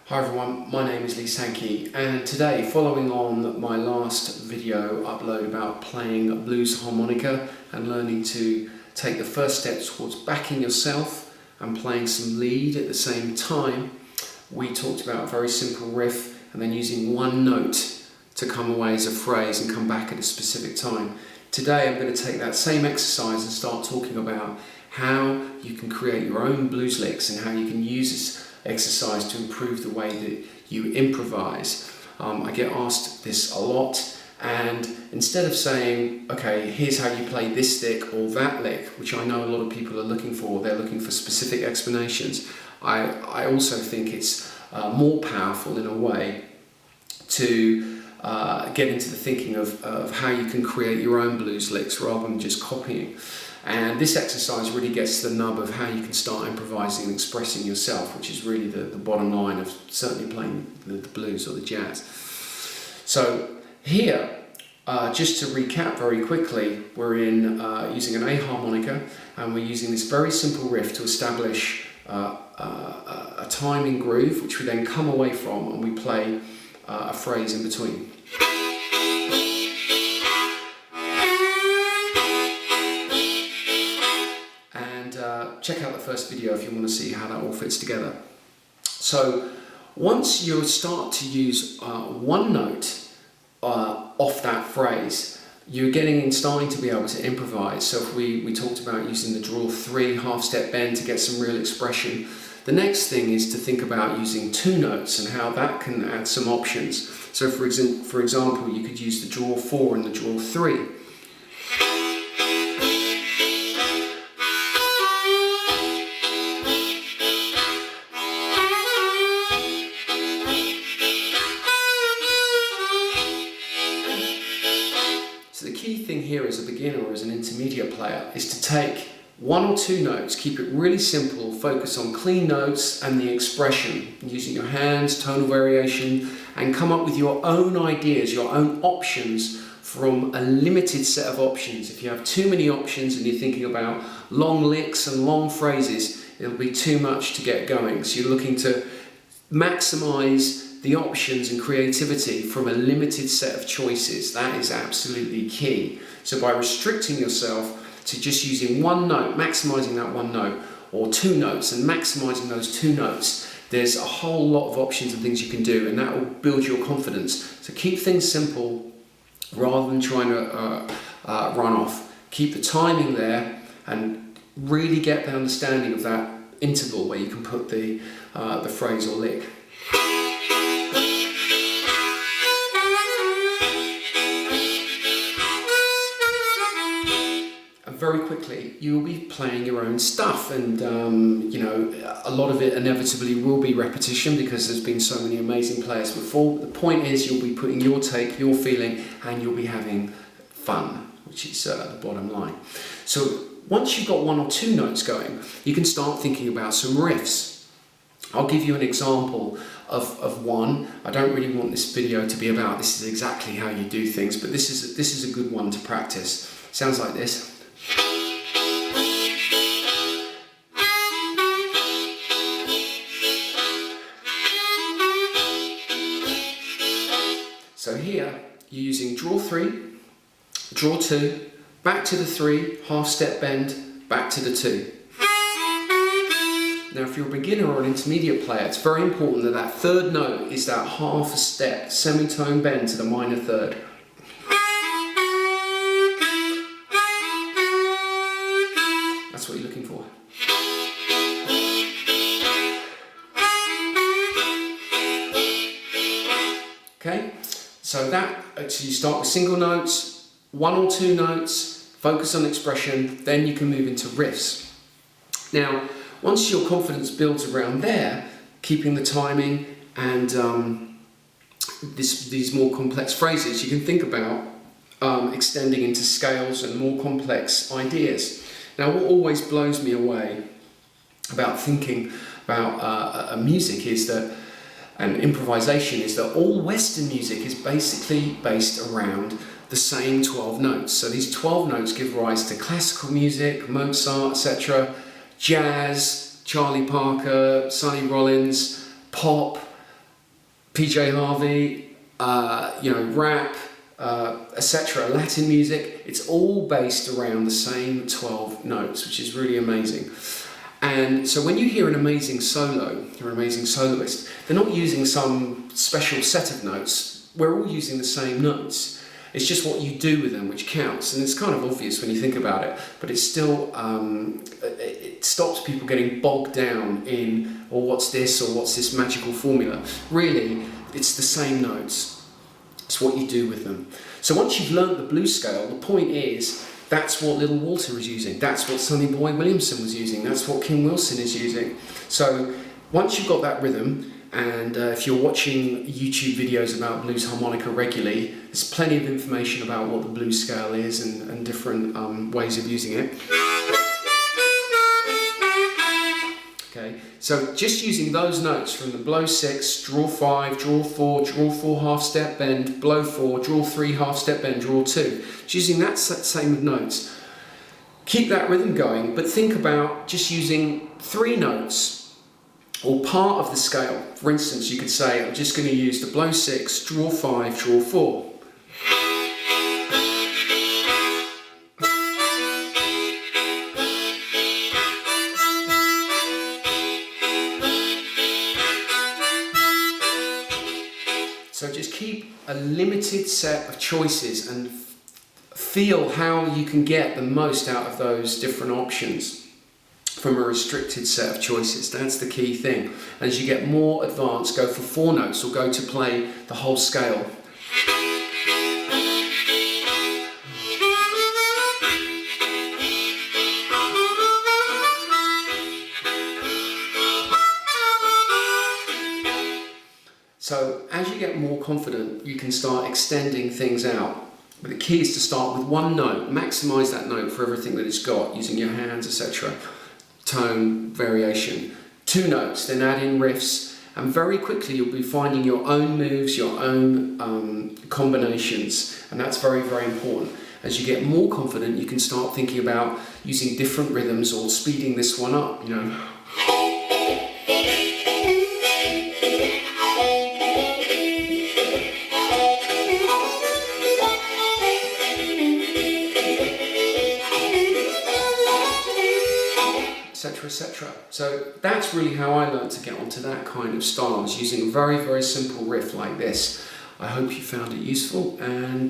Hi everyone, my name is Sankey, and today, following on my last video upload about playing blues harmonica and learning to take the first step towards backing yourself and playing some lead at the same time, we talked about a very simple riff and then using one note to come away as a phrase and come back at a specific time. Today I'm going to take that same exercise and start talking about how you can create your own blues licks and how you can use this exercise to improve the way that you improvise. I get asked this a lot, and instead of saying, okay, here's how you play this lick or that lick, which I know a lot of people are looking for, they're looking for specific explanations. I also think it's more powerful in a way to get into the thinking of how you can create your own blues licks rather than just copying. And this exercise really gets to the nub of how you can start improvising and expressing yourself, which is really the bottom line of certainly playing the blues or the jazz. So here, just to recap very quickly, we're in using an A harmonica, and we're using this very simple riff to establish a timing groove, which we then come away from and we play a phrase in between. Check out the first video if you want to see how that all fits together. So once you start to use one note off that phrase, you're starting to be able to improvise. So if we talked about using the draw 3 half-step bend to get some real expression, the next thing is to think about using 2 notes and how that can add some options. So for example, you could use the draw 4 and the draw 3. So the key thing here as a beginner or as an intermediate player is to take 1 or 2 notes, keep it really simple, focus on clean notes and the expression, using your hands, tonal variation, and come up with your own ideas, your own options from a limited set of options. If you have too many options and you're thinking about long licks and long phrases, it'll be too much to get going. So you're looking to maximize the options and creativity from a limited set of choices. That is absolutely key. So by restricting yourself to just using one note, maximizing that one note, or 2 notes and maximizing those 2 notes, there's a whole lot of options and things you can do, and that will build your confidence. So keep things simple rather than trying to run off. Keep the timing there and really get the understanding of that interval where you can put the phrase or lick. Very quickly, you'll be playing your own stuff, and you know, a lot of it inevitably will be repetition because there's been so many amazing players before. The point is, you'll be putting your take, your feeling, and you'll be having fun, which is the bottom line. So once you've got 1 or 2 notes going, you can start thinking about some riffs. I'll give you an example of one. I don't really want this video to be about this is exactly how you do things, but this is a good one to practice. Sounds like this. So here, you're using draw 3, draw 2, back to the 3, half-step bend, back to the 2. Now if you're a beginner or an intermediate player, it's very important that that 3rd note is that half-step semitone bend to the minor 3rd. That's what you're looking for. Okay? So you start with single notes, 1 or 2 notes, focus on expression, then you can move into riffs. Now, once your confidence builds around there, keeping the timing and these more complex phrases, you can think about extending into scales and more complex ideas. Now, what always blows me away about thinking about music is that and improvisation is that all Western music is basically based around the same 12 notes. So these 12 notes give rise to classical music, Mozart, etc., jazz, Charlie Parker, Sonny Rollins, pop, PJ Harvey, rap, etc., Latin music. It's all based around the same 12 notes, which is really amazing. And so when you hear an amazing solo, or an amazing soloist, they're not using some special set of notes. We're all using the same notes. It's just what you do with them which counts, and it's kind of obvious when you think about it, but it's still, it stops people getting bogged down in, or what's this magical formula. Really, it's the same notes. It's what you do with them. So once you've learnt the blues scale, the point is, that's what Little Walter is using, that's what Sonny Boy Williamson was using, that's what King Wilson is using. So once you've got that rhythm, and if you're watching YouTube videos about blues harmonica regularly, there's plenty of information about what the blues scale is and different ways of using it. Okay, so just using those notes from the blow 6, draw 5, draw 4, draw 4 half step bend, blow 4, draw 3 half step bend, draw 2. Just using that same of notes. Keep that rhythm going, but think about just using 3 notes or part of the scale. For instance, you could say, I'm just going to use the blow 6, draw 5, draw 4. So just keep a limited set of choices and feel how you can get the most out of those different options from a restricted set of choices. That's the key thing. As you get more advanced, go for 4 notes or go to play the whole scale. So as you get more confident, you can start extending things out. But the key is to start with 1 note, maximize that note for everything that it's got, using your hands, etc. Tone, variation. 2 notes, then add in riffs, and very quickly you'll be finding your own moves, your own combinations, and that's very, very important. As you get more confident, you can start thinking about using different rhythms or speeding this one up, etc., etc. So that's really how I learned to get onto that kind of style, using a very, very simple riff like this. I hope you found it useful, and